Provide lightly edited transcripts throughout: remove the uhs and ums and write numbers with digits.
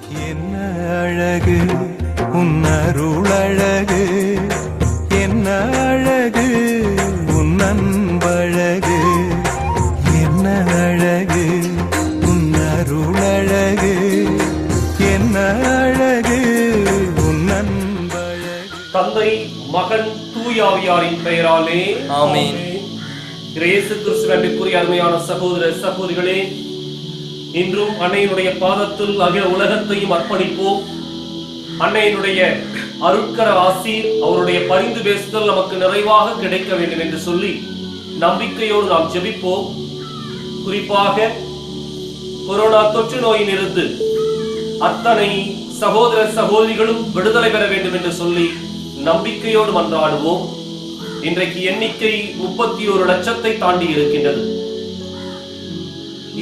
என்ன அழகு உன்னருளழகு, என்ன அழகு உன் அன்பழகு, என்ன அழகு உன்னருளழகு, என்ன அழகு உன் அன்பழகு. தந்தை, மகன், தூயாவியாரின் பெயராலே ஆமென். இயேசு கிறிஸ்துவிற்குரிய அருமையான சகோதர சகோதரிகளே, இன்றும் அன்னையினுடைய பாதத்தில் அகில உலகத்தையும் அர்ப்பணிப்போம். அன்னையினுடைய அருட்கர ஆசீர், அவருடைய பரிந்து பேசுதல் நமக்கு நிறைவாக கிடைக்க வேண்டும் என்று சொல்லி நம்பிக்கையோடு நாம் ஜெபிப்போம். குறிப்பாக கொரோனா தொற்று நோயிலிருந்து அத்தனை சகோதர சகோதரிகளும் விடுதலை பெற வேண்டும் என்று சொல்லி நம்பிக்கையோடு மன்றாடுவோம். இன்றைக்கு எண்ணிக்கை 31 லட்சத்தை தாண்டி இருக்கின்றது.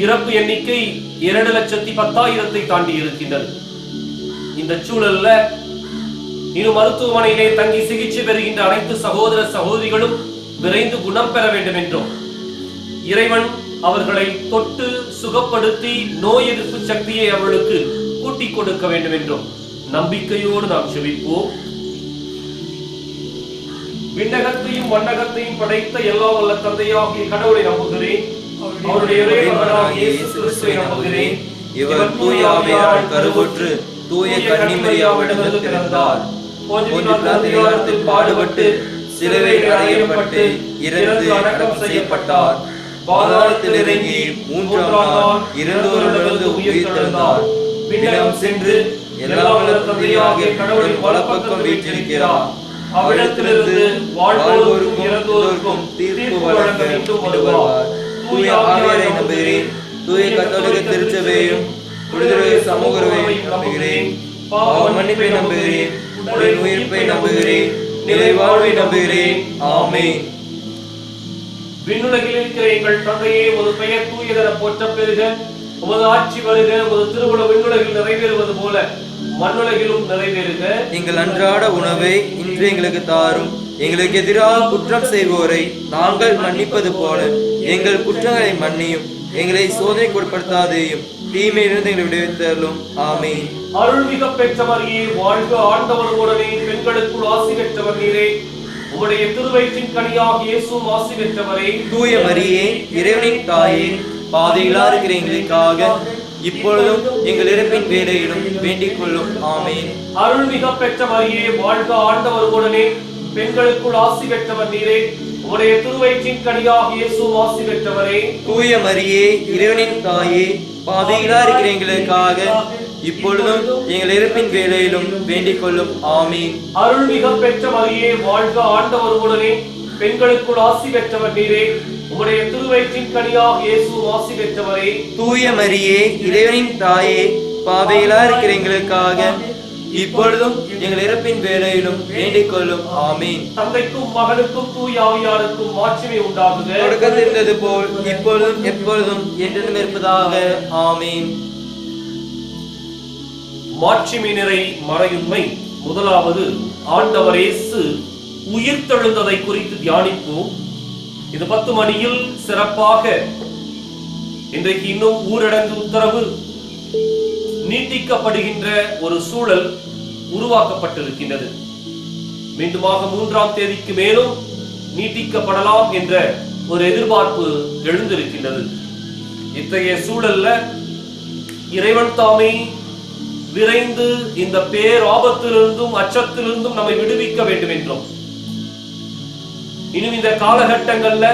இறப்பு எண்ணிக்கை 2,10,000 தாண்டி இருக்கின்றது. இந்த சூழல்ல இன்னும் மருத்துவமனையிலே தங்கி சிகிச்சை பெறுகின்ற அனைத்து சகோதர சகோதரிகளும் விரைந்து குணம் பெற வேண்டும் என்றும், இறைவன் அவர்களை தொட்டு சுகப்படுத்தி நோய் எதிர்ப்பு சக்தியை அவர்களுக்கு கூட்டிக் கொடுக்க வேண்டும் என்றும் நம்பிக்கையோடு நாம் ஜெபிப்போம். விண்ணகத்தையும் மண்ணகத்தையும் படைத்த எல்லாம் வல்ல தந்தையாகிய கடவுளை நம்புகிறேன். அவருடைய ஒரே மகனாகிய இயேசு கிறிஸ்துவை நம்புகிறேன். இவர் தூய ஆவியாரால் கருவுற்று தூய கன்னிமரியாவிடமிருந்து பிறந்தார். போன்றிய பிலாத்தில் பாடுபட்டு சிலுவையில் அறையப்பட்டு இறந்து அடக்கம் செய்யப்பட்டார். பாதாளத்தில் இறங்கி 3ஆம் நாள் இறந்தோரிடமிருந்து உயிர்த்தெழுந்தார். விண்ணகம் சென்று எல்லாம் வல்ல தந்தையாகிய கடவுளின் வலப்பக்கம் வீற்றிருக்கிறார். அவ்விடத்திலிருந்து வாழ்வோருக்கும் இறந்தோருக்கும் தீர்ப்பு வழங்க மீண்டும் வருவார். தூய ஆவியாரை நம்புகிறேன். தூய கத்தோலிக்க திருச்சபையையும் விடுதலை சமூகத்தையும் நம்புகிறேன். பாவ மன்னிப்பை நம்புகிறேன். உடலின் உயிர்ப்பை நம்புகிறேன். நிலை வாழ்வை நம்புகிறேன். ஆமென். விண்ணுலகில் இருக்கிற எங்கள் தந்தையே, உமது பெயர் தூயதென போற்றப் பெறுக. உமது ஆட்சி வருக. உமது திருவுளம் விண்ணுலகில் நிறைவேறுவது போல மண்ணுலகிலும் நிறைவேறுக. எங்கள் அன்றாட உணவை இன்று எங்களுக்கு தாரும். எங்களுக்கு எதிராக குற்றம் செய்வோரை நாங்கள் மன்னிப்பது போல எங்கள் குற்றங்களை மன்னியும். எங்களை சோதனைக்கு உட்படுத்தாதேயும், தீமையிலிருந்து எங்களை விடுவித்தருளும். ஆமென். அருள்மிக பெற்றவரையே வாழ்க. ஆண்டவர் உடனே பெண்களுக்குள் ஆசி பெற்றவர் நீரே. உம்முடைய திருவயிற்றின் கனியாகிய இயேசுவும் ஆசி பெற்றவரே. தூய மரியே, இறைவனின் தாயே, பாவிகளா இருக்கிற எங்களுக்காக இப்பொழுதும் எங்கள் இறப்பின் வேளையிலும் வேண்டிக் கொள்ளும். ஆமென். அருள்மிக பெற்றவரையே வாழ்க. ஆண்டவர் உடனே பெண்களுக்குள் ஆசி பெற்றவர் நீரே. உம்முடைய திருவயிற்றின் கனியாகிய இயேசுவும் ஆசி பெற்றவரே. தூய மரியே, இறைவனின் தாயே, பாவிகளா இருக்கிற எங்களுக்காக இப்பொழுதும் எங்கள் இறப்பின் வேளையிலும் வேண்டிக் கொள்ளும். ஆமென். அருள்மிக பெற்ற மரியே வாழ்க. ஆண்டவர் உடனே பெண்களுக்குள் ஆசி பெற்றவர் நீரே. உம்முடைய திருவயிற்றின் கனியாகிய இயேசுவும் ஆசி பெற்றவரே. தூய மரியே, இறைவனின் தாயே, பாவிகளா இருக்கிற எங்களுக்காக இப்பொழுதும் எங்கள் இறப்பின் வேளையிலும் வேண்டிக் கொள்ளும். ஆமென். தந்தைக்கும் மகனுக்கும் தூய ஆவியாருக்கும் மாட்சிமை உண்டாகுக. தொடக்கத்தில் இருந்தது போல் இப்பொழுதும் எப்பொழுதும் என்றென்றும் இருப்பதாக. ஆமென். மாட்சிமை நிறை மறையுண்மை. முதலாவது, ஆண்டவர் இயேசு உயிர்த்தெழுந்ததை குறித்து தியானிப்போம். இது 10 மணியில் சிறப்பாக இன்றைக்கு இன்னும் ஊரடங்கு உத்தரவு நீட்டிக்கப்படுகின்ற ஒரு சூழல் உருவாக்கப்பட்டிருக்கின்றது. மீண்டுமாக 3ஆம் தேதிக்கு மேலும் நீட்டிக்கப்படலாம் என்ற ஒரு எதிர்பார்ப்பு எழுந்திருக்கின்றது. இத்தகைய சூழல்ல இறைவன் தாமே விரைந்து இந்த பேராபத்திலிருந்தும் அச்சத்திலிருந்தும் நம்மை விடுவிக்க வேண்டும் என்றும், இன்னும் இந்த காலகட்டங்கள்ல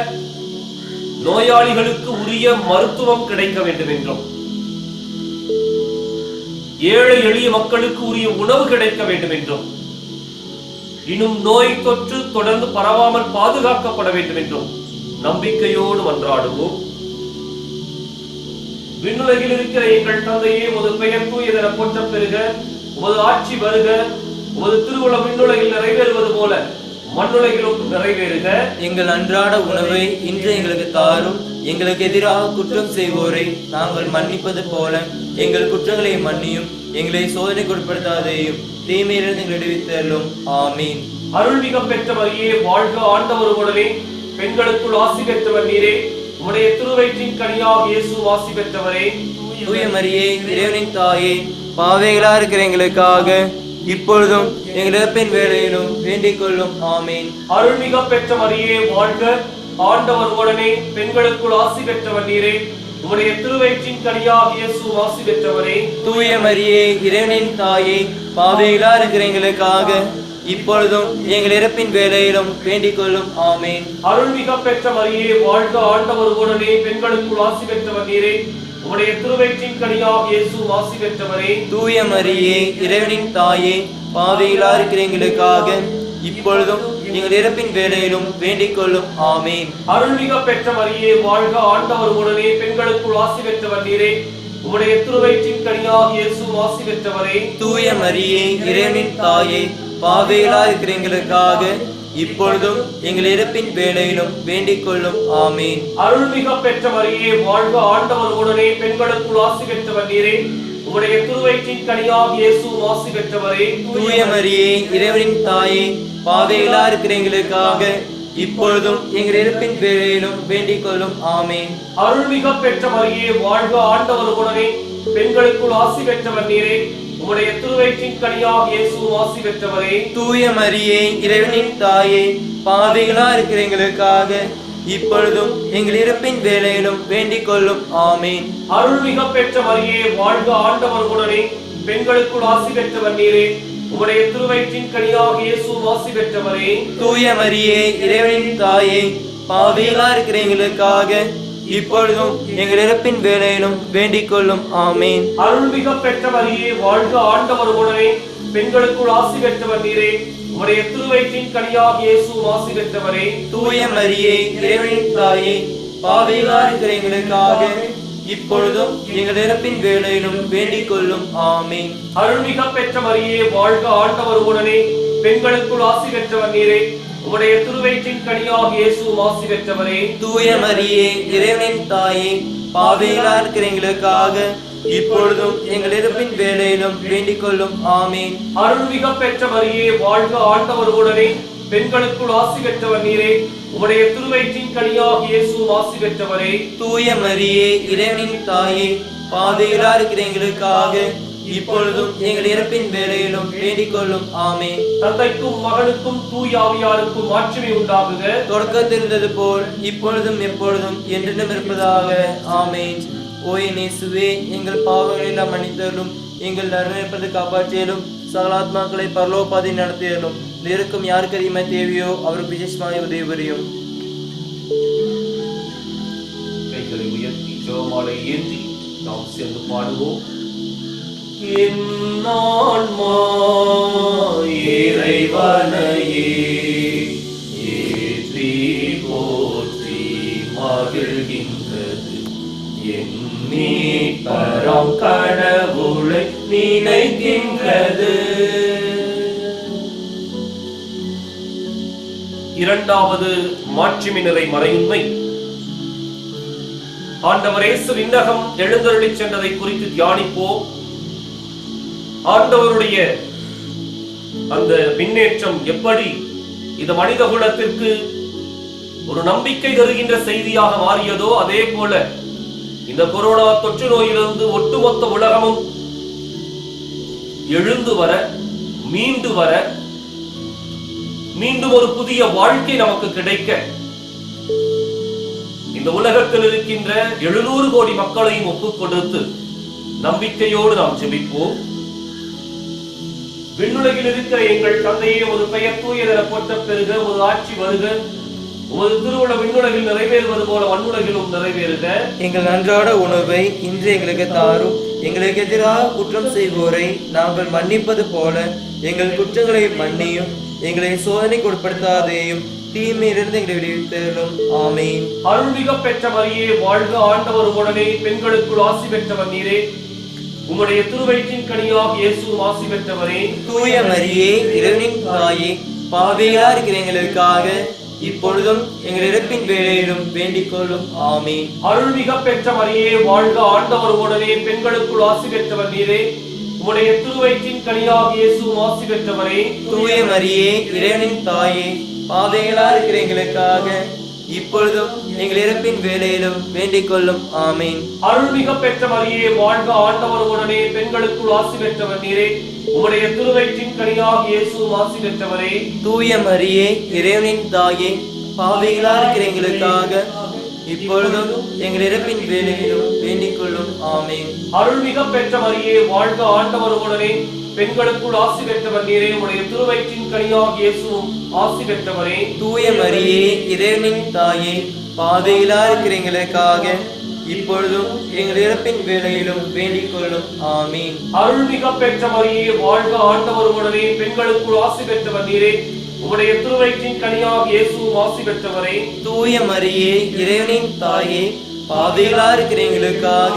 நோயாளிகளுக்கு உரிய மருத்துவம் கிடைக்க வேண்டும் என்றும், ஏழை எளிய மக்களுக்கு உரிய உணவு கிடைக்க வேண்டும் என்றும், இன்னும் நோய் தொற்று தொடர்ந்து பரவாமல் பாதுகாக்கப்பட வேண்டும் என்றும் நம்பிக்கையோடு மன்றாடுவோம். விண்ணுலகில் இருக்கிற எங்கள் தந்தையே, உமது பெயர் தூயதென போற்றப் பெறுக. உமது ஆட்சி வருக. உமது திருவுளம் விண்ணுலகில் நிறைவேறுவது போல மண்ணுலகிலும் நிறைவேறுக. எங்கள் அன்றாட உணவை இன்று எங்களுக்கு தாரும். எங்களுக்கு எதிராக குற்றம் செய்வோரை நாங்கள் மன்னிப்பது போல எங்கள் குற்றங்களை மன்னியும். எங்களை சோதனைக்கு உட்படுத்தாதேயும், தீமையிலிருந்து எங்களை விடுவித்தருளும். ஆமீன். அருள்மிக பெற்ற மரியே வாழ்க. ஆண்டவர் உடனே பெண்களுக்குள் ஆசி பெற்றவர் நீரே. உம்முடைய திருவயிற்றின் கனியாகிய இயேசு ஆசி பெற்றவரே. தூய மரியே, இறைவனின் தாயே, பாவைகளா இருக்கிற எங்களுக்காக இப்பொழுதும் எங்கள் இறப்பின் வேளையிலும் வேண்டிக் கொள்ளும் ஆமீன். அருள்மிக பெற்ற மரியே வாழ்க, ஆண்டவர் உடனே பெண்களுக்குள் ஆசி பெற்றவர் நீரே. உம்முடைய திருவயிற்றின் கனியாகிய இயேசு ஆசி பெற்றவரே. தூய மரியே, இறைவனின் தாயே, பாவைகளா இருக்கிற எங்களுக்காக இப்பொழுதும் எங்கள் இறப்பின் வேளையிலும் வேண்டிக் கொள்ளும் ஆமீன். அருள்மிக பெற்ற மரியே வாழ்க, ஆண்டவர் உடனே பெண்களுக்குள் ஆசி பெற்றவர் நீரே. உம்முடைய திருவயிற்றின் கனியாகிய இயேசு ஆசி பெற்றவரே. தூய மரியே, இறைவனின் தாயே, பாவைகளா இருக்கிற எங்களுக்காக இப்பொழுதும் எங்கள் இறப்பின் வேளையிலும் வேண்டிக் கொள்ளும் ஆமீன். அருள்மிக பெற்ற மரியே வாழ்க, ஆண்டவர் உடனே பெண்களுக்குள் ஆசி பெற்றவர் நீரே. உம்முடைய திருவயிற்றின் கனியாகிய இயேசு ஆசி பெற்றவரே. தூய மரியே, இறைவனின் தாயே, பாவைகளா இருக்கிற எங்களுக்காக இப்பொழுதும் எங்கள் இறப்பின் வேளையிலும் வேண்டிக் கொள்ளும் ஆமீன். அருள்மிக பெற்ற மரியே வாழ்க, ஆண்டவர் உடனே பெண்களுக்குள் ஆசி பெற்றவர் நீரே. உம்முடைய திருவயிற்றின் கனியாகிய இயேசு ஆசி பெற்றவரே. தூய மரியே, இறைவனின் தாயே, பாவைகளா இருக்கிற எங்களுக்காக இப்பொழுதும் எங்கள் இறப்பின் வேளையிலும் வேண்டிக் கொள்ளும் ஆமீன். அருள்மிக பெற்ற மரியே வாழ்க, ஆண்டவர் உடனே பெண்களுக்குள் ஆசி பெற்றவர் நீரே. உம்முடைய திருவயிற்றின் கனியாகிய இயேசு ஆசி பெற்றவரே. தூய மரியே, இறைவனின் தாயே, பாவைகளா இருக்கிற எங்களுக்காக இப்பொழுதும் எங்கள் இறப்பின் வேளையிலும் வேண்டிக் கொள்ளும் ஆமீன். அருள்மிக பெற்ற மரியே வாழ்க, ஆண்டவர் உடனே பெண்களுக்குள் ஆசி பெற்றவர் நீரே. உம்முடைய திருவயிற்றின் கனியாகிய இயேசு ஆசி பெற்றவரே. தூய மரியே, இறைவனின் தாயே, பாவிகளா இருக்கிற எங்களுக்காக இப்பொழுதும் எங்கள் இறப்பின் வேளையிலும் வேண்டிக் கொள்ளும் ஆமீன். அருள்மிக பெற்ற மரியே வாழ்க, ஆண்டவர் உடனே பெண்களுக்குள் ஆசி பெற்றவர் நீரே. உம்முடைய திருவயிற்றின் கனியாகிய இயேசு ஆசி பெற்றவரே. தூய மரியே, இறைவனின் தாயே, பாவிகளா இருக்கிற எங்களுக்காக இப்பொழுதும் எங்கள் இறப்பின் வேளையிலும் வேண்டிக் கொள்ளும் ஆமீன். அருள்மிக பெற்ற மரியே வாழ்க, ஆண்டவர் உடனே பெண்களுக்குள் ஆசி பெற்றவர் நீரே. உம்முடைய திருவயிற்றின் கனியாகிய இயேசு ஆசி பெற்றவரே. தூய மரியே, இறைவனின் தாயே, பாவிகளா இருக்கிற எங்களுக்காக இப்பொழுதும் எங்கள் இறப்பின் வேளையிலும் வேண்டிக் கொள்ளும் ஆமீன். அருள்மிக பெற்ற மரியே வாழ்க, ஆண்டவர் உடனே பெண்களுக்குள் ஆசி பெற்றவர் நீரே. உம்முடைய திருவயிற்றின் கனியாகிய இயேசு ஆசி பெற்றவரே. தூய மரியே, இறைவனின் தாயே, பாவிகளா இருக்கிற எங்களுக்காக இப்பொழுதும் எங்கள் இறப்பின் வேளையிலும் வேண்டிக் கொள்ளும் ஆமீன். தந்தைக்கும் மகனுக்கும் தூய ஆவியாருக்கும் மாட்சிமை உண்டாகுக. தொடக்கத்தில் இருந்தது போல் இப்பொழுதும் எப்பொழுதும் என்றென்றும் இருப்பதாக ஆமீன். ஓ என் இயேசுவே, எங்கள் பாவங்களை எல்லாம் மன்னித்தருளும், எங்கள் நன்மைப்பது காப்பாற்றியலும், சகலாத்மாக்களை பரலோபாதை நடத்தியலும், நேருக்கும் யாருக்கு அதிகமாக தேவையோ அவருக்கு விசேஷமாக உதவி புரியும். கைகளை உயர்த்தி ஜெபமாலை ஏந்தி நாம் சேர்ந்து பாடுவோம். என் ஆன்மா இறைவனையே ஏற்றி போற்றி மகிழ்கின்றது, என் மீட்பராம் கடவுளை நினைக்கின்றது. இரண்டாவது மாட்சிமை நிறை மறையுண்மை. ஆண்டவர் இயேசு விண்ணகம் எழுந்தருளிச் சென்றதை குறித்து தியானிப்போம். ஆண்டவருடைய அந்த விண்ணேற்றம் எப்படி இந்த மனித குலத்திற்கு ஒரு நம்பிக்கை தருகின்ற செய்தியாக மாறியதோ, அதே போல இந்த கொரோனா தொற்று நோயிலிருந்து ஒட்டுமொத்த உலகமும் எழுந்து வர, மீண்டு வர, மீண்டும் ஒரு புதிய வாழ்க்கை நமக்கு கிடைக்க இந்த உலகத்தில் இருக்கின்ற 700 கோடி மக்களையும் ஒப்புக் கொடுத்து நம்பிக்கையோடு நாம் ஜெபிப்போம். விண்ணுலகில் இருக்கிற எங்கள் தந்தையே, ஒரு பெயர் தூயதென போற்ற பெறுக, ஒரு ஆட்சி வருக, உமது திருவுள்ள விண்ணுலகில் நிறைவேறுவது போல மண்ணுலகிலும் நிறைவேறுக. எங்கள் அன்றாட உணவை இன்று எங்களுக்கு தாரும், எங்களுக்கு எதிராக குற்றம் செய்வோரை நாங்கள் மன்னிப்பது போல எங்கள் குற்றங்களை மன்னியும், எங்களை சோதனைக்கு உட்படுத்தாதேயும், தீமையிலிருந்து எங்களை விடுவித்தருளும் ஆமீன். அருள்மிக பெற்ற மரியே வாழ்க, ஆண்டவர் உடனே பெண்களுக்குள் ஆசி பெற்றவர் நீரே. உம்முடைய திருவயிற்றின் கனியாகிய இயேசு ஆசி பெற்றவரே. தூய மரியே, இறைவனின் தாயே, பாவிகளா இருக்கிற எங்களுக்காக இப்பொழுதும் எங்கள் இறப்பின் வேளையிலும் வேண்டிக் கொள்ளும் ஆமீன். அருள்மிக பெற்ற மரியே வாழ்க, ஆண்டவர் உடனே பெண்களுக்குள் ஆசி பெற்றவர் நீரே. உம்முடைய திருவயிற்றின் கனியாகிய இயேசு ஆசி பெற்றவரே. தூய மரியே, இறைவனின் தாயே, பாவிகளா இருக்கிற எங்களுக்காக இப்பொழுதும் எங்கள் இறப்பின் வேளையிலும் வேண்டிக் கொள்ளும். ஆமீன். அருள்மிக பெற்ற மரியே வாழ்க, ஆண்டவர் உடனே பெண்களுக்குள் ஆசி பெற்றவர் நீரே. உம்முடைய திருவயிற்றின் கனியாக இயேசுவும் ஆசி பெற்றவரே. தூய மரியே, இறைவனின் தாயே, பாவிகளா இருக்கிற எங்களுக்காக இப்பொழுதும் எங்கள் இறப்பின் வேளையிலும் வேண்டிக் கொள்ளும். ஆமீன். அருள்மிக பெற்ற மரியே வாழ்க, ஆண்டவர் உடனே பெண்களுக்குள் ஆசி பெற்றவர் நீரே. உம்முடைய திருவயிற்றின் கனியாக இயேசுவும் ஆசி பெற்றவரே. தூய மரியே, இறைவனின் தாயே, பாவிகளா இருக்கிற எங்களுக்காக இப்பொழுதும் எங்கள் இறப்பின் வேளையிலும் வேண்டிக் கொள்ளும். ஆமீன். அருள்மிக பெற்ற மரியே வாழ்க, ஆண்டவர் உடனே பெண்களுக்குள் ஆசி பெற்றவர் நீரே. உம்முடைய திருவயிற்றின் கனியாக இயேசுவும் ஆசி பெற்றவரே. தூய மரியே, இறைவனின் தாயே, பாவிகளா இருக்கிற எங்களுக்காக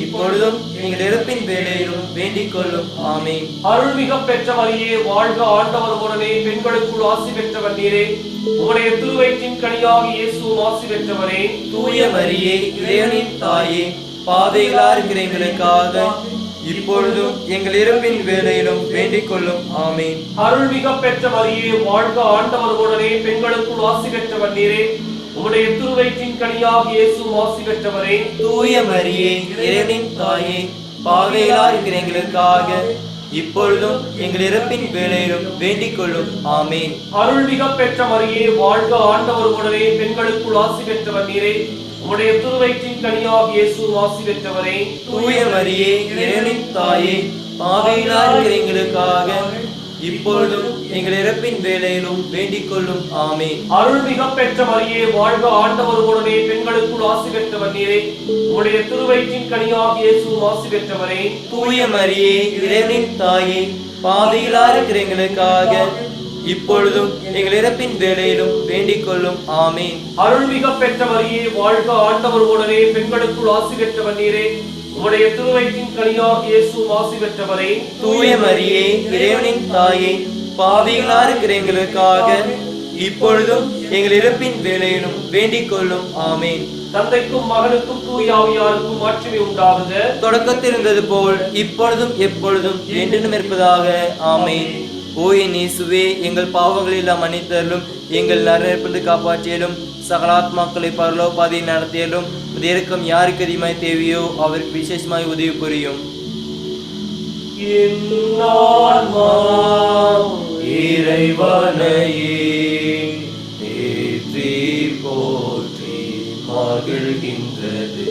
இப்பொழுதும் எங்கள் இறப்பின் வேளையிலும் வேண்டிக் கொள்ளும். ஆமீன். அருள்மிக பெற்ற மரியே வாழ்க, ஆண்டவர் உடனே பெண்களுக்குள் ஆசி பெற்றவர் நீரே. உம்முடைய திருவயிற்றின் கனியாக இயேசுவும் ஆசி பெற்றவரே. தூய மரியே, இறைவனின் தாயே, பாவிகளா இருக்கிற எங்களுக்காக இப்பொழுதும் எங்கள் இறப்பின் வேளையிலும் வேண்டிக் கொள்ளும். ஆமீன். அருள்மிக பெற்ற மரியே வாழ்க, ஆண்டவர் உடனே பெண்களுக்குள் ஆசி பெற்றவர் நீரே. உம்முடைய திருவயிற்றின் கனியாக இயேசுவும் ஆசி பெற்றவரே. தூய மரியே, இறைவனின் தாயே, பாவிகளா இருக்கிற எங்களுக்காக இப்பொழுதும் எங்கள் இறப்பின் வேளையிலும் வேண்டிக் கொள்ளும். ஆமீன். அருள்மிக பெற்ற மரியே வாழ்க, ஆண்டவர் உடனே பெண்களுக்குள் ஆசி பெற்றவர் நீரே. உம்முடைய திருவயிற்றின் கனியாக இயேசுவும் ஆசி பெற்றவரே. தூய மரியே, இறைவனின் தாயே, பாவிகளா இருக்கிற எங்களுக்காக இப்பொழுதும் எங்கள் இறப்பின் வேளையிலும் வேண்டிக் கொள்ளும். ஆமீன். அருள்மிக பெற்ற மரியே வாழ்க, ஆண்டவர் உடனே பெண்களுக்குள் ஆசி பெற்றவர் நீரே. உம்முடைய திருவயிற்றின் கனியாக இயேசுவும் ஆசி பெற்றவரே. தூய மரியே, இறைவனின் தாயே, பாவிகளா இருக்கிற எங்களுக்காக இப்பொழுதும் எங்கள் இறப்பின் வேளையிலும் வேண்டிக் கொள்ளும். ஆமீன். அருள்மிக பெற்ற மரியே வாழ்க, ஆண்டவர் உடனே பெண்களுக்குள் ஆசி பெற்றவர் நீரே. உம்முடைய திருவயிற்றின் கனியாக இயேசுவும் ஆசி பெற்றவரே. தூய மரியே, இறைவனின் தாயே, பாவிகளா இருக்கிற எங்களுக்காக இப்பொழுதும் எங்கள் இறப்பின் வேளையிலும் வேண்டிக் கொள்ளும். ஆமீன். தந்தைக்கும் மகனுக்கும் தூய ஆவியாருக்கும் மாட்சிமை உண்டாகுக. தொடக்கத்தில் இருந்தது போல் இப்பொழுதும் எப்பொழுதும் என்றென்றும் இருப்பதாக. ஆமீன். ஓய் இயேசுவே, எங்கள் பாவங்களை எல்லாம் மன்னித்தருளும், எங்கள் நரகத்திலிருந்து காப்பாற்றியலும், சகலாத்மாக்களை பரலோபாதை நடத்தியலும், இதற்கும் யாருக்கு அதிகமாய் தேவையோ அவருக்கு விசேஷமாய் உதவி புரியும். இறைவனையே தேற்றி போற்றி மகிழ்கின்றது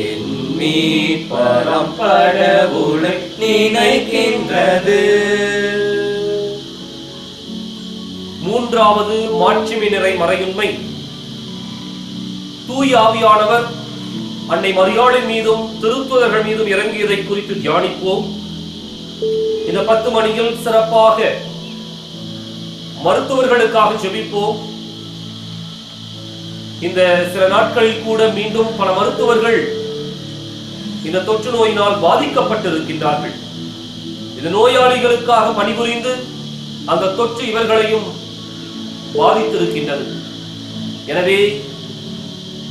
என் மீட்பராம் கடவுளை நினைக்கின்றது. மூன்றாவது மாட்சிமை நிறை மறையுண்மை. தூய ஆவியானவர் அன்னை மரியாளின் மீதும் திருத்துதர்கள் மீதும் இறங்கியதை குறித்து தியானிப்போம். இந்த 10 மணியில் சிறப்பாக மருத்துவர்களுக்காக ஜெபிப்போம். இந்த சில நாட்களில் கூட மீண்டும் பல மருத்துவர்கள் இந்த தொற்று நோயினால் பாதிக்கப்பட்டிருக்கின்றார்கள். இந்த நோயாளிகளுக்காக பணிபுரிந்து அந்த தொற்று இவர்களையும் பாதித்திருக்கின்றது. எனவே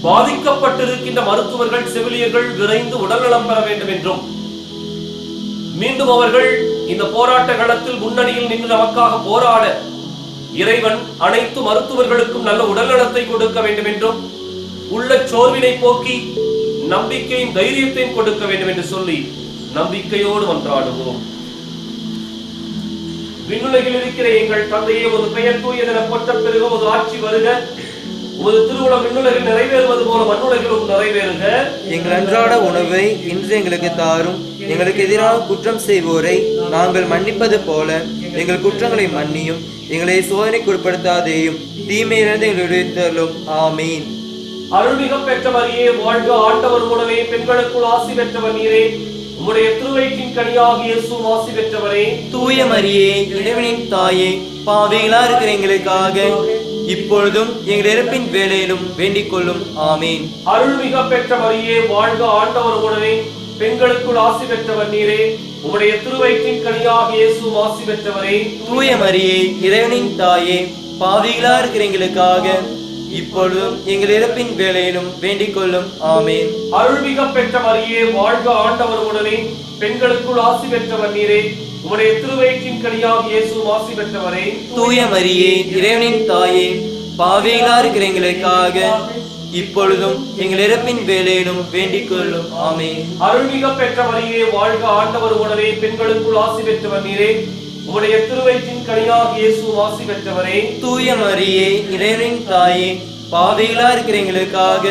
பாதிக்கப்பட்டிருக்கின்ற மருத்துவர்கள், செவிலியர்கள் விரைந்து உடல்நலம் பெற வேண்டும் என்றும், மீண்டும் அவர்கள் இந்த போராட்ட களத்தில் முன்னணியில் நின்று நமக்காக போராட இறைவன் அனைத்து மருத்துவர்களுக்கும் நல்ல உடல்நலத்தை கொடுக்க வேண்டும் என்றும், உள்ள சோர்வினை போக்கி நம்பிக்கையின் தைரியத்தையும் கொடுக்க வேண்டும் என்று சொல்லி நம்பிக்கையோடு மன்றாடுவோம். விண்ணுலகில் இருக்கிற எங்கள் தந்தையே, உமது பெயர் தூயதென போற்றப் பெறுக. உமது ஆட்சி வருக. உமது திருவுளம் விண்ணுலகில் நிறைவேறுவது போல மண்ணுலகிலும் நிறைவேறுக. எங்கள் அன்றாட உணவை இன்று எங்களுக்கு தாரும். எங்களுக்கு எதிராக குற்றம் செய்வோரை நாங்கள் மன்னிப்பது போல எங்கள் குற்றங்களை மன்னியும். எங்களை சோதனைக்கு உட்படுத்தாதேயும், தீமையிலிருந்து எங்களை விடுவித்தருளும். ஆமீன். அருள்மிக பெற்ற மரியே வாழ்க, ஆண்டவர் உடனே பெண்களுக்குள் ஆசி பெற்றவர் நீரே. உம்முடைய திருவயிற்றின் கனியாக இயேசுவும் ஆசி பெற்றவரே. தூய மரியே, இறைவனின் தாயே, பாவிகளா இருக்கிற எங்களுக்காக இப்பொழுதும் எங்கள் இறப்பின் வேளையிலும் வேண்டிக் கொள்ளும். ஆமீன். அருள்மிக பெற்ற மரியே வாழ்க, ஆண்டவர் உடனே பெண்களுக்குள் ஆசி பெற்றவர் நீரே. உம்முடைய திருவயிற்றின் கனியாக இயேசுவும் ஆசி பெற்றவரே. தூய மரியே, இறைவனின் தாயே, பாவிகளா இருக்கிற எங்களுக்காக இப்பொழுதும் எங்கள் இறப்பின் வேளையிலும் வேண்டிக் கொள்ளும். ஆமீன். அருள்மிக பெற்ற மரியே வாழ்க, ஆண்டவர் உடனே பெண்களுக்குள் ஆசி பெற்றவர் நீரே. உம்முடைய திருவயிற்றின் கனியாக இயேசுவும் ஆசி பெற்றவரே. தூய மரியே, இறைவனின் தாயே, பாவிகளா இருக்கிற எங்களுக்காக இப்பொழுதும் எங்கள் இறப்பின் வேளையிலும் வேண்டிக் கொள்ளும் ஆமென். அருள்மிக பெற்ற மரியே வாழ்க, ஆண்டவர் உடனே பெண்களுக்குள் ஆசி பெற்றவர் நீரே. உம்முடைய திருவயிற்றின் கனியாக இயேசு ஆசி பெற்றவரே. தூய மரியே, இறைவனின் தாயே, பாவிகளா இருக்கிற எங்களுக்காக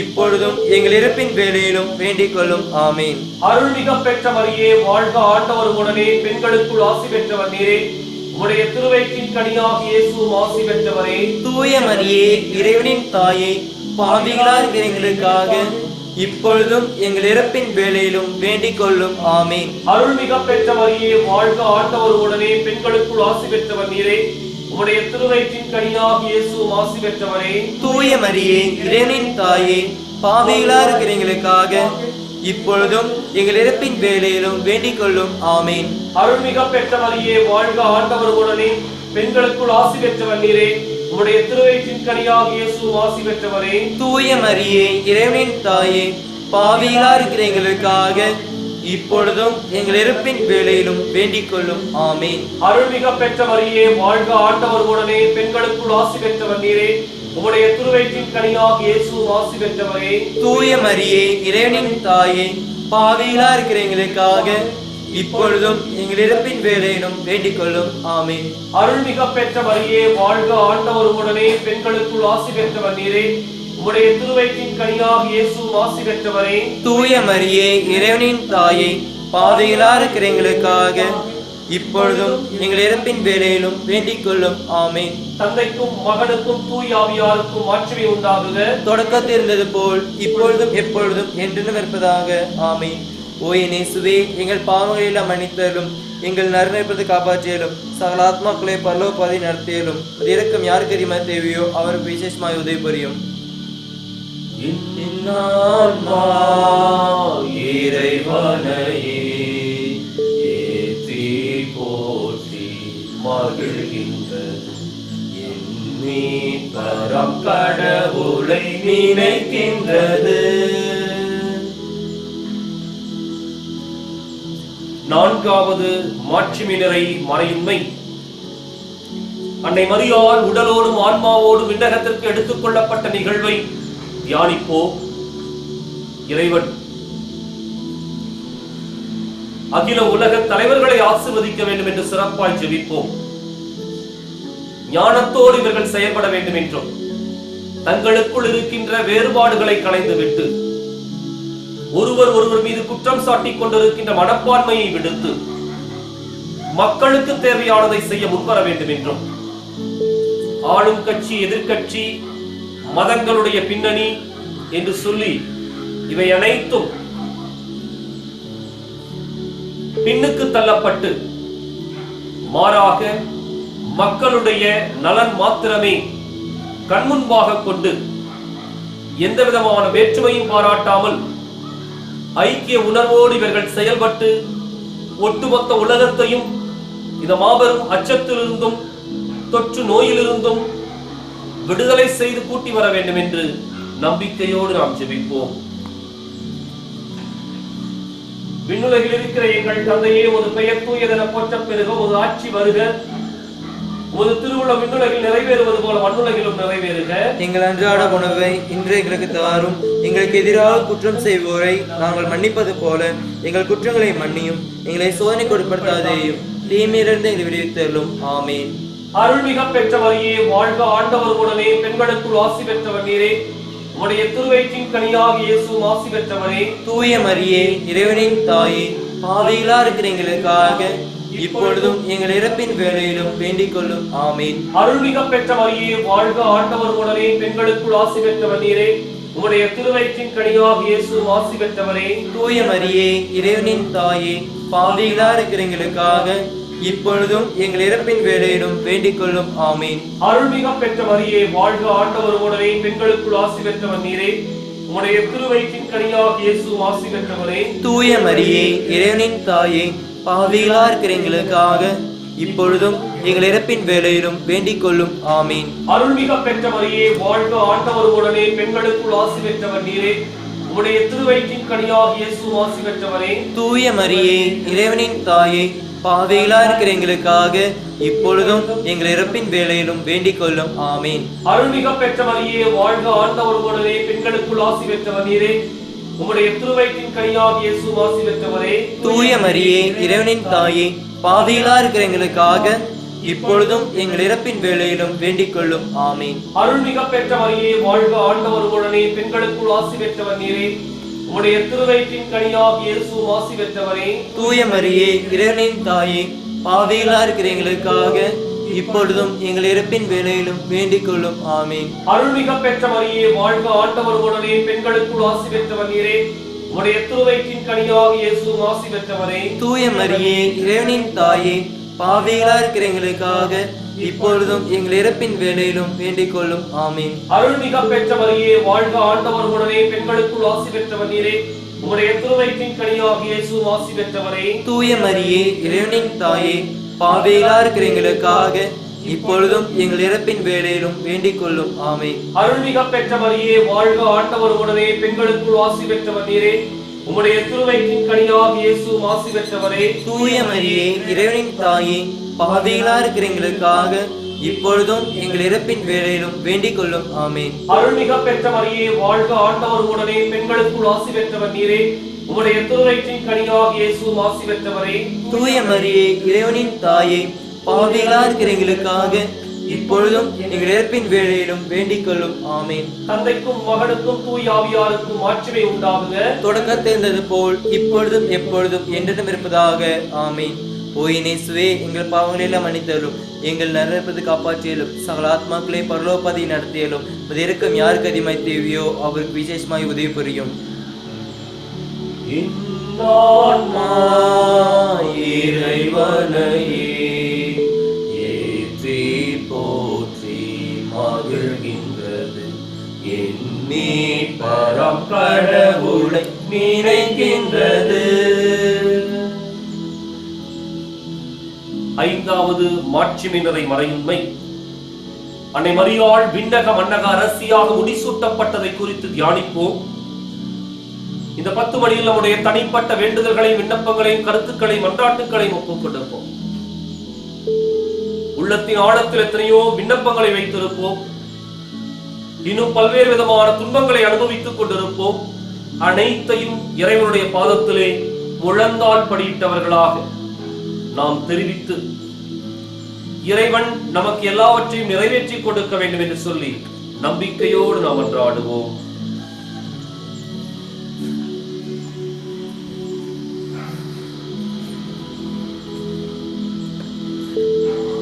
இப்பொழுதும் எங்கள் இறப்பின் வேளையிலும் வேண்டிக் கொள்ளும் ஆமென். அருள்மிக பெற்ற மரியே வாழ்க, ஆண்டவர் உடனே பெண்களுக்குள் ஆசி பெற்றவர் நீரே. உம்முடைய திருவயிற்றின் கனியாக இயேசு ஆசி பெற்றவரே. தூய மரியே, இறைவனின் தாயே, பாவிகளா இருக்கிற எங்களுக்காக இப்பொழுதும் எங்கள் இறப்பின் வேளையிலும் வேண்டிக் கொள்ளும் ஆமென். அருள்மிக பெற்ற மரியே வாழ்க, ஆண்டவர் உடனே பெண்களுக்குள் ஆசி பெற்றவர் நீரே. உம்முடைய திருவயிற்றின் கனியாக இயேசு ஆசி பெற்றவரே. தூய மரியே, இறைவனின் தாயே, பாவிகளா இருக்கிற எங்களுக்காக இப்பொழுதும் எங்கள் இறப்பின் வேளையிலும் வேண்டிக் கொள்ளும் ஆமென். அருள்மிக பெற்ற மரியே வாழ்க, ஆண்டவர் உடனே பெண்களுக்குள் ஆசி பெற்றவர் நீரே. உம்முடைய திருவயிற்றின் கனியாக இயேசு ஆசி பெற்றவரே. தூய மரியே, இறைவனின் தாயே, பாவிகளா இருக்கிற எங்களுக்காக இப்பொழுதும் எங்கள் இறப்பின் வேளையிலும் வேண்டிக் கொள்ளும் ஆமென். அருள்மிக பெற்ற மரியே வாழ்க, ஆண்டவர் உடனே பெண்களுக்குள் ஆசி பெற்றவர் நீரே. உம்முடைய திருவயிற்றின் கனியாக இயேசு ஆசி பெற்றவரே. தூய மரியே, இறைவனின் தாயே, பாவிகளா இருக்கிற எங்களுக்காக இப்பொழுதும் எங்கள் இறப்பின் வேளையிலும் வேண்டிக் கொள்ளும் ஆமென். அருள்மிக பெற்ற மரியே வாழ்க, ஆண்டவர் உடனே பெண்களுக்குள் ஆசி பெற்றவர் நீரே. உம்முடைய திருவயிற்றின் கனியாக இயேசு ஆசி பெற்றவரே. தூய மரியே, இறைவனின் தாயே, பாவிகளா இருக்கிற எங்களுக்காக இப்பொழுதும் எங்கள் இறப்பின் வேளையிலும் வேண்டிக் கொள்ளும் ஆமென். தந்தைக்கும் மகனுக்கும் தூய ஆவியாருக்கும் மாட்சிமை உண்டாகுக. தொடக்கத்தில் இருந்தது போல் இப்பொழுதும் எப்பொழுதும் என்றென்றும் இருப்பதாக ஆமென். ஓ என் இயேசுவே, எங்கள் பாவங்களை எல்லாம் மன்னித்தலும், எங்கள் நறுநிற்பதை காப்பாற்றியலும், சகல ஆத்மாக்களை பரலோக பாதை நடத்தியலும், இரக்கம் யாருக்கு அதிகமாக தேவையோ அவருக்கு விசேஷமாய் உதவி புரியும். இறைவனையே ஏற்றி போற்றி மகிழ்கின்றது, எண்ணி பரம் கடவுளை நினைக்கின்றது. நான்காவது மாட்சிமை நிறை மறையுண்மை. அன்னை மரியாள் உடலோடும் ஆன்மாவோடும் விண்ணகத்திற்கு எடுத்துக் கொள்ளப்பட்ட நிகழ்வை தியானிப்போம். இறைவன் அகில உலக தலைவர்களை ஆசீர்வதிக்க வேண்டும் என்று சிறப்பாய் ஜெபிப்போம். ஞானத்தோடு இவர்கள் செயல்பட வேண்டும் என்றும் தங்களுக்குள் இருக்கின்ற வேறுபாடுகளை களைந்துவிட்டு ஒருவர் ஒருவர் மீது குற்றம் சாட்டிக் கொண்டிருக்கின்ற மனப்பான்மையை விடுத்து மக்களுக்கு தேவையானதை செய்ய முன்வர வேண்டும் என்றும் ஆளும் கட்சி, எதிர்கட்சி, மதங்களுடைய பின்னணி என்று சொல்லி இவை அனைத்தும் பின்னுக்கு தள்ளப்பட்டு மாறாக மக்களுடைய நலன் மாத்திரமே கண்முன்பாக கொண்டு எந்த விதமான வேற்றுமையும் பாராட்டாமல் ஐக்கிய உணர்வோடு இவர்கள் செயல்பட்டு ஒட்டுமொத்த உலகத்தையும் இந்த மாபெரும் அச்சத்திலிருந்தும் தொற்று நோயிலிருந்தும் விடுதலை செய்து கூட்டி வர வேண்டும் என்று நம்பிக்கையோடு நாம் ஜெபிப்போம். விண்ணுலகில் இருக்கிற எங்கள் தந்தையே, ஒரு பெயர் தூயதென போற்றப் பெறுக, ஒரு ஆட்சி வருக, ஒரு திருவுள்ள விண்ணுலகில் நிறைவேறுவது போல மண்ணுலகிலும் நிறைவேறுக. எங்கள் அன்றாட உணவை இன்று எங்களுக்கு தாரும். எங்களுக்கு எதிராக குற்றம் செய்வோரை நாங்கள் மன்னிப்பது போல எங்கள் குற்றங்களை மன்னியும். எங்களை சோதனைக்கு உட்படுத்தாதேயும், தீமையிலிருந்து எங்களை விடுவித்தருளும். ஆமென். அருள்மிக பெற்ற மரியே வாழ்க, ஆண்டவர் உடனே பெண்களுக்குள் ஆசி பெற்றவர் நீரே. உம்முடைய திருவயிற்றின் கனியாக இயேசு ஆசி பெற்றவரே. தூய மரியே, இறைவனின் தாயே, பாவிகளா இருக்கிற எங்களுக்காக இப்பொழுதும் எங்கள் இறப்பின் வேளையிலும் வேண்டிக் கொள்ளும். ஆமென். அருள்மிக பெற்ற மரியே வாழ்க, ஆண்டவர் உடனே பெண்களுக்குள் ஆசி பெற்றவர் நீரே. உம்முடைய திருவயிற்றின் கனியாக இயேசு ஆசி பெற்றவரே. தூய மரியே, இறைவனின் தாயே, பாவிகளா இருக்கிற எங்களுக்காக இப்பொழுதும் எங்கள் இறப்பின் வேளையிலும் வேண்டிக் கொள்ளும். ஆமென். அருள்மிக பெற்ற மரியே வாழ்க, ஆண்டவர் உடனே பெண்களுக்குள் ஆசி பெற்றவர் நீரே. உம்முடைய திருவயிற்றின் கனியாக இயேசு ஆசி பெற்றவரே. தூய மரியே, இறைவனின் தாயே, பாவிகளா இருக்கிற எங்களுக்காக இப்பொழுதும் எங்கள் இறப்பின் வேளையிலும் வேண்டிக் கொள்ளும். ஆமென். அருள்மிக பெற்ற மரியே வாழ்க, ஆண்டவர் உடனே பெண்களுக்குள் ஆசி பெற்றவர் நீரே. உம்முடைய திருவயிற்றின் கனியாக இயேசு ஆசி பெற்றவரே. தூய மரியே, இறைவனின் தாயே, பாவிகளா இருக்கிற எங்களுக்காக இப்பொழுதும் எங்கள் இறப்பின் வேளையிலும் வேண்டிக் கொள்ளும். ஆமீன். அருள்மிக பெற்ற மரியே, வாழ்க, ஆண்டவர் உடனே, பெண்களுக்குள் ஆசி பெற்றவர் நீரே. உம்முடைய திருவயிற்றின் கனியாகிய இயேசு ஆசி பெற்றவரே. தூய மரியே, இறைவனின் தாயே, பாவிகளா இருக்கிற எங்களுக்காக இப்பொழுதும் எங்கள் இறப்பின் வேளையிலும் வேண்டிக் கொள்ளும். ஆமீன். அருள்மிக பெற்ற மரியே, வாழ்க, ஆண்டவர் உடனே, பெண்களுக்குள் ஆசி பெற்றவர் நீரே. உம்முடைய திருவயிற்றின் கனியாகிய இயேசு ஆசி பெற்றவரே. தூய மரியே, இறைவனின் தாயே, பாவிகளா இருக்கிற எங்களுக்காக இப்பொழுதும் எங்கள் இறப்பின் வேளையிலும் வேண்டிக் கொள்ளும். ஆமீன். அருள்மிக பெற்ற மரியே, வாழ்க, ஆண்டவர் உடனே, பெண்களுக்குள் ஆசி பெற்றவர் நீரே. உம்முடைய திருவயிற்றின் கனியாகிய இயேசு ஆசி பெற்றவரே. தூய மரியே, இறைவனின் தாயே, பாவிகளா இருக்கிற எங்களுக்காக இப்பொழுதும் எங்கள் இறப்பின் வேளையிலும் வேண்டிக் கொள்ளும். ஆமீன். அருள்மிக பெற்ற மரியே, வாழ்க, ஆண்டவர் உடனே, பெண்களுக்குள் ஆசி பெற்றவர் நீரே. உம்முடைய திருவயிற்றின் கனியாகிய இயேசு ஆசி பெற்றவரே. தூய மரியே, இறைவனின் தாயே, பாவிகளா இருக்கிற எங்களுக்காக இப்பொழுதும் எங்கள் இறப்பின் வேளையிலும் வேண்டிக் கொள்ளும். ஆமீன். அருள்மிக பெற்ற மரியே, வாழ்க, ஆண்டவர் உடனே, பெண்களுக்குள் ஆசி பெற்றவர் நீரே. உம்முடைய திருவயிற்றின் கனியாகிய இயேசு ஆசி பெற்றவரே. தூய மரியே, இறைவனின் தாயே, பாவிகளா இருக்கிற எங்களுக்காக இப்பொழுதும் எங்கள் இறப்பின் வேளையிலும் வேண்டிக் கொள்ளும். ஆமீன். அருள்மிக பெற்ற மரியே, வாழ்க, ஆண்டவர் உடனே, பெண்களுக்குள் ஆசி பெற்றவர் நீரே. உம்முடைய திருவயிற்றின் கனியாகிய இயேசு ஆசி பெற்றவரே. தூய மரியே, இறைவனின் தாயே, பாவிகளா இருக்கிற எங்களுக்காக இப்பொழுதும் எங்கள் இறப்பின் வேளையிலும் வேண்டிக் கொள்ளும். ஆமீன். தந்தைக்கும் மகனுக்கும் தூய ஆவியாருக்கும் மாட்சிமை உண்டாகுக. தொடக்கத்தில் இருந்தது போல் இப்பொழுதும் எப்பொழுதும் என்றும் இருப்பதாக. ஆமீன். ஓயினேசுவே, எங்கள் பாவங்களை எல்லாம் மன்னித்தலும், எங்கள் நரகத்தை காப்பாற்றியலும், சகல ஆத்மாக்களை பரலோகத்தை நடத்தியலும், இருக்கும் யாருக்கு அதிகமாய் தேவையோ அவருக்கு விசேஷமாய் உதவி புரியும். இறைவனையே ஏற்றி போற்றி மகிழ்கின்றது, என் மீட்பராம் கடவுளை நினைக்கின்றது. ஐந்தாவது மாட்சிமை நிறை மறையுண்மை. அன்னை மரியாள் விண்ணக மன்னக அரசியாக முடிசூட்டப்பட்டதை குறித்து தியானிப்போம். இந்த 10 மணியில் நம்முடைய தனிப்பட்ட வேண்டுதல்களையும் விண்ணப்பங்களையும் கருத்துக்களையும் மன்றாட்டுகளையும் ஒப்புக்கொண்டிருப்போம். உள்ளத்தின் ஆழத்தில் எத்தனையோ விண்ணப்பங்களை வைத்திருப்போம். இன்னும் பல்வேறு விதமான துன்பங்களை அனுபவித்துக் கொண்டிருப்போம். அனைத்தையும் இறைவனுடைய பாதத்திலே முழந்தால் படியிட்டவர்களாக நாம் தெரிவித்து இறைவன் நமக்கு எல்லாவற்றையும் நிறைவேற்றி கொடுக்க வேண்டும் என்று சொல்லி நம்பிக்கையோடு நாம் மன்றாடுவோம்.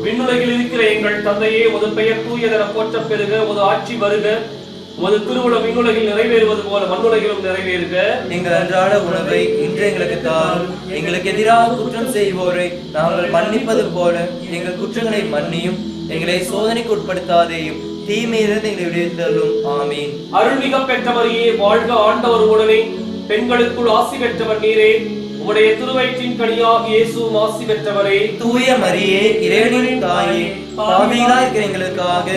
விண்ணுலகில் இருக்கிற எங்கள் தந்தையே, உமது பெயர் தூயதென போற்றப் பெறுக. உமது ஆட்சி வருக. உமது திருவுளம் விண்ணுலகில் நிறைவேறுவது போல மண்ணுலகிலும் நிறைவேறுக. எங்கள் அன்றாட உணவை இன்று எங்களுக்கு தாரும். எங்களுக்கு எதிராக குற்றம் செய்வோரை நாங்கள் மன்னிப்பது போல எங்கள் குற்றங்களை மன்னியும். எங்களை சோதனைக்கு உட்படுத்தாதேயும், தீமையிலிருந்து எங்களை விடுவித்தருளும். ஆமீன். அருள்மிக பெற்ற மரியே, வாழ்க, ஆண்டவர் உடனே, பெண்களுக்குள் ஆசி பெற்றவர் நீரே. உம்முடைய திருவயிற்றின் கனியாகிய இயேசு ஆசி பெற்றவரே. தூய மரியே, இறைவனின் தாயே, பாவிகளா இருக்கிற எங்களுக்காக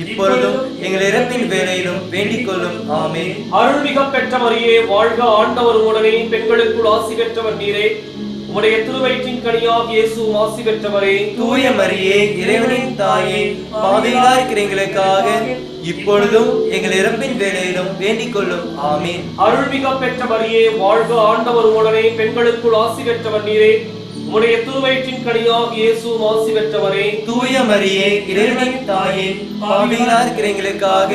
இப்பொழுதும் எங்கள் இறப்பின் வேளையிலும் வேண்டிக் கொள்ளும். ஆமீன். அருள்மிக பெற்ற மரியே, வாழ்க, ஆண்டவர் உடனே, பெண்களுக்குள் ஆசி பெற்றவர் நீரே. உம்முடைய திருவயிற்றின் கனியாகிய இயேசு ஆசி பெற்றவரே. தூய மரியே, இறைவனின் தாயே, பாவிகளா இருக்கிற எங்களுக்காக இப்பொழுதும் எங்கள் இறப்பின் வேளையிலும் வேண்டிக் கொள்ளும். ஆமீன். அருள்மிக பெற்ற மரியே, வாழ்க, ஆண்டவர் உடனே, பெண்களுக்குள் ஆசி பெற்றவர் நீரே. உம்முடைய திருவயிற்றின் கனியாகிய இயேசு ஆசி பெற்றவரே. தூய மரியே, இறைவனின் தாயே, பாவிகளா இருக்கிற எங்களுக்காக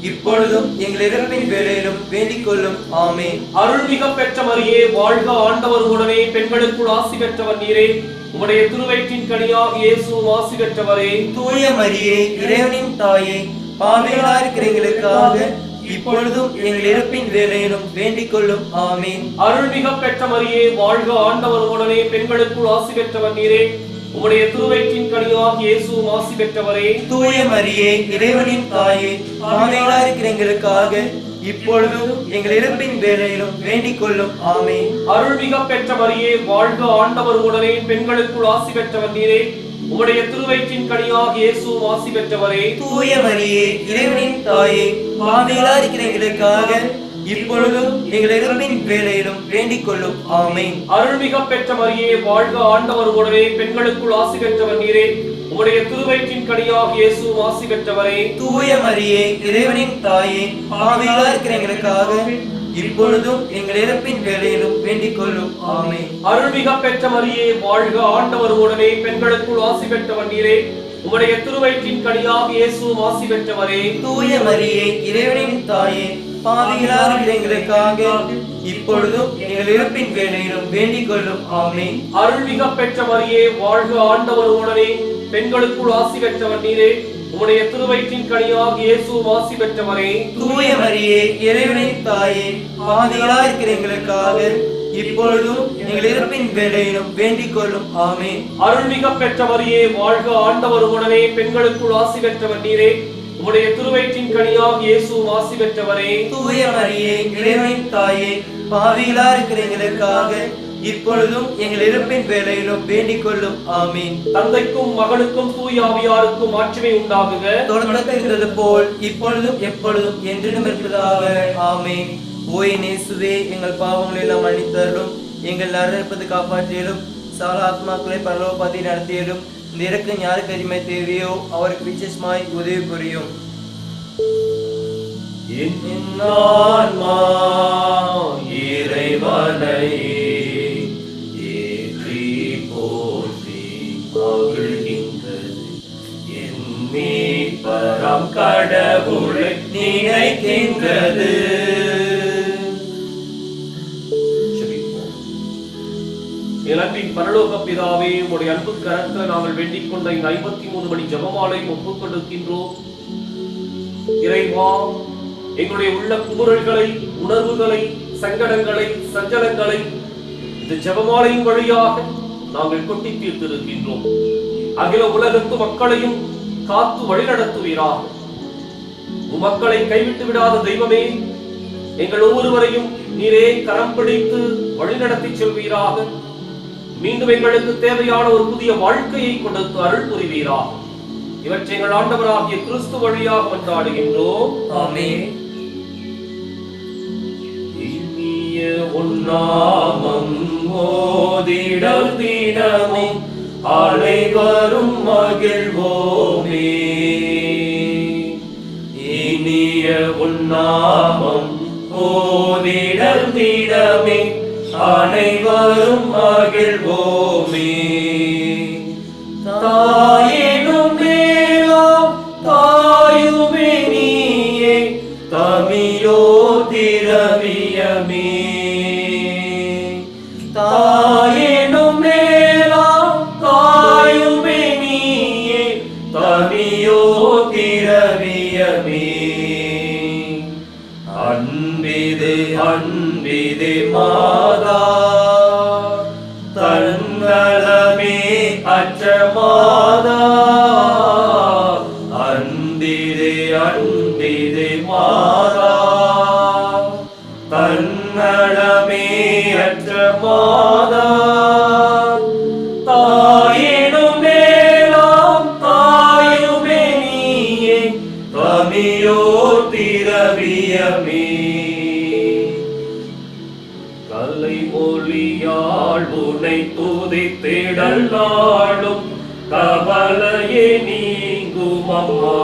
இப்பொழுதும் எங்கள் இறப்பின் வேளையிலும் வேண்டிக் கொள்ளும். ஆமீன். அருள்மிக பெற்ற மரியே, வாழ்க, ஆண்டவர் உடனே, பெண்களுக்குள் ஆசி பெற்றவர் நீரே. உம்முடைய திருவயிற்றின் கனியாகிய இயேசு ஆசி பெற்றவரே. தூய மரியே, இறைவனின் தாயே, பாவிகளா இருக்கிற எங்களுக்காக இப்பொழுதும் எங்கள் இறப்பின் வேளையிலும் வேண்டிக் கொள்ளும். ஆமீன். அருள்மிக பெற்ற மரியே, வாழ்க, ஆண்டவர் உடனே, பெண்களுக்குள் ஆசி பெற்றவர் நீரே. உம்முடைய திருவயிற்றின் கனியாகிய இயேசு ஆசி பெற்றவரே. தூய மரியே, இறைவனின் தாயே, பாவிகளா இருக்கிற எங்களுக்காக இப்பொழுதும் எங்கள் இறப்பின் வேளையிலும் வேண்டிக் கொள்ளும். ஆமீன். அருள்மிக பெற்ற மரியே, வாழ்க, ஆண்டவர் உடனே, பெண்களுக்குள் ஆசி பெற்றவர் நீரே. உம்முடைய திருவயிற்றின் கனியாகிய இயேசு ஆசி பெற்றவரே. தூய மரியே, இறைவனின் தாயே, பாவிகளா இருக்கிற எங்களுக்காக இப்பொழுதும் எங்கள் இறப்பின் வேளையிலும் வேண்டிக் கொள்ளும் ஆமென். அருள்மிக பெற்ற மரியே வாழ்க, ஆண்டவர் உடனே பெண்களுக்குள் ஆசி பெற்றவர் நீரே. உம்முடைய திருவயிற்றின் கனியாக இயேசு ஆசி பெற்றவரே. தூய மரியே, இறைவனின் தாயே, பாவிகளாய் இருக்கிற எங்களுக்காக இப்பொழுதும் எங்கள் இறப்பின் வேளையிலும் வேண்டிக் கொள்ளும் ஆமென். அருள்மிக பெற்ற மரியே வாழ்க, ஆண்டவர் உடனே பெண்களுக்குள் ஆசி பெற்றவர் நீரே. உம்முடைய திருவயிற்றின் கனியாக இயேசு ஆசி பெற்றவரே. தூய மரியே, இறைவனின் தாயே, பாவிகளாய் இருக்கிற எங்களுக்காக இப்பொழுதும் எங்கள் இறப்பின் வேளையிலும் வேண்டிக் கொள்ளும் ஆமென். அருள்மிக பெற்ற மரியே வாழ்க, ஆண்டவர் உடனே பெண்களுக்குள் ஆசி பெற்றவர் நீரே. உம்முடைய திருவயிற்றின் கனியாக இயேசு ஆசி பெற்றவரே. தூய மரியே, இறைவனின் தாயே, பாவிகளாய் இருக்கிற எங்களுக்காக இப்பொழுதும் எங்கள் இறப்பின் வேளையிலும் வேண்டிக் கொள்ளும் ஆமென். அருள்மிக பெற்ற மரியே வாழ்க, ஆண்டவர் உடனே பெண்களுக்குள் ஆசி பெற்றவர் நீரே. உம்முடைய திருவயிற்றின் கனியாக இயேசு ஆசி பெற்றவரே. தூய மரியே, இறைவனின் தாயே, பாவிகளாய் இருக்கிற எங்களுக்காக இப்பொழுதும் எங்கள் இறப்பின் வேளையிலும் வேண்டிக் கொள்ளும் ஆமென். தந்தைக்கும் மகனுக்கும் தூய ஆவியாருக்கும் மாட்சிமை உண்டாகுக. தொடக்கத்தில் இருந்தது போல் இப்பொழுதும் எப்பொழுதும் என்றும் இருப்பதாக ஆமென். ஓய் நேசுவே, எங்கள் பாவங்களை எல்லாம் மன்னித்தருளும், எங்கள் நரகத்தை காப்பாற்றியலும், சால ஆத்மாக்களை பரலோகத்தை நடத்தியலும், இந்த இறக்கம் யாருக்கு அடிமை தேவையோ அவருக்கு விசேஷமாய் உதவி புரியும். என் ஆன்மா இறைவனை ஏற்றி போற்றி மகிழ்கின்றது, என் மீட்பராம் கடவுளை நினைக்கின்றது. இளம்பின் பரலோக பிதாவே, உடைய அன்பு கரத்தில் நாங்கள் வேண்டிக் கொண்ட இந்த 53 மணி ஜெபமாலை ஒப்புக் கொடுக்கின்றோம். இறைவா, எங்களுடைய உள்ள குமுறல்களை, உணர்வுகளை, சங்கடங்களை, சஞ்சலங்களை இந்த ஜெபமாலையின் வழியாக நாங்கள் கொட்டி தீர்த்திருக்கின்றோம். அகில உலகத்து மக்களையும் காத்து வழிநடத்துவீராக. மக்களை கைவிட்டு விடாத தெய்வமே, எங்கள் ஒவ்வொருவரையும் நீரே கரம் பிடித்து வழிநடத்தி செல்வீராக. மீண்டும் எங்களுக்கு தேவையான ஒரு புதிய வாழ்க்கையை கொடுத்து அருள் புரிவீராக. இவற்றை எங்கள் ஆண்டவராகிய கிறிஸ்து வழியாக கொண்டாடுகின்றோம். ஆமென். இனிய உன்னாமம் ஓதிடல் தினமும் அனைவரும் மகிழ்வோமே. இனிய உன்னாமம் ஓதிடல் தினமே அனைவரும் மகிழ்வோமே. தாயேனும் மேலாம் தாயுமே நீயே, தமிழோ திரவியமே. தாயேனும் மேலாம் தாயுமே நீயே, தமிழோ திரவியமே. அன்பிது அன்பிது மாதா, தன்னலமே அற்ற மாதா. அன்பிது அன்பிது மாதா, தன்னலமே அற்ற மாதா. தாயேனும் மேலாம் தாயுமே நீயே, தமிழோ திரவியமே. கலை மொழியாள் உனை துதித்திடல் நாளும் கவலையே நீங்கும் அம்மா.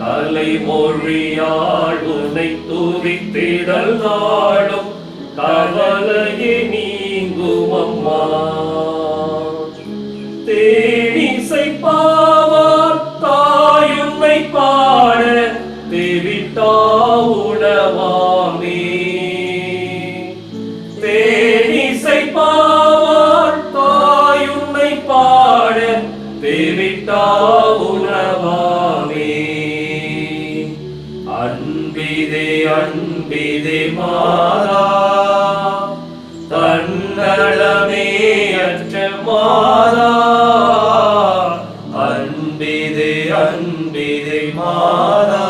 கலை மொழியாள் உனை துதித்திடல் நாளும் கவலையே நீங்கும் அம்மா. தேனிசை பாவார் தாயுன்னை பாட தேவிட்டா உணவாமே. தேனிசை பாவார் தாயுன்னை பாட தேவிட்டா உணவாமே. அன்பிதே அன்பிதே மாதா, தன்னலமே அற்ற மாதா. அன்பிதே அன்பிதே மாதா,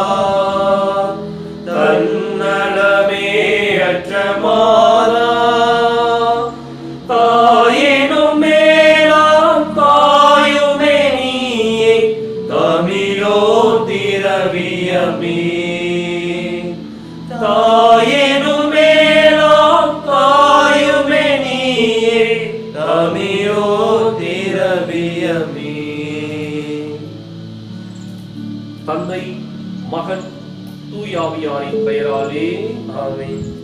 தன்னலமே அற்ற மாதா. தாயேனும் மேலாம் தாயுமே நீயே, தமிழோ திரவியமே. திரவியமேயோ திரவியமே. தந்தை, மகன், தூயாவியாரின் பெயராலே ஆமென்.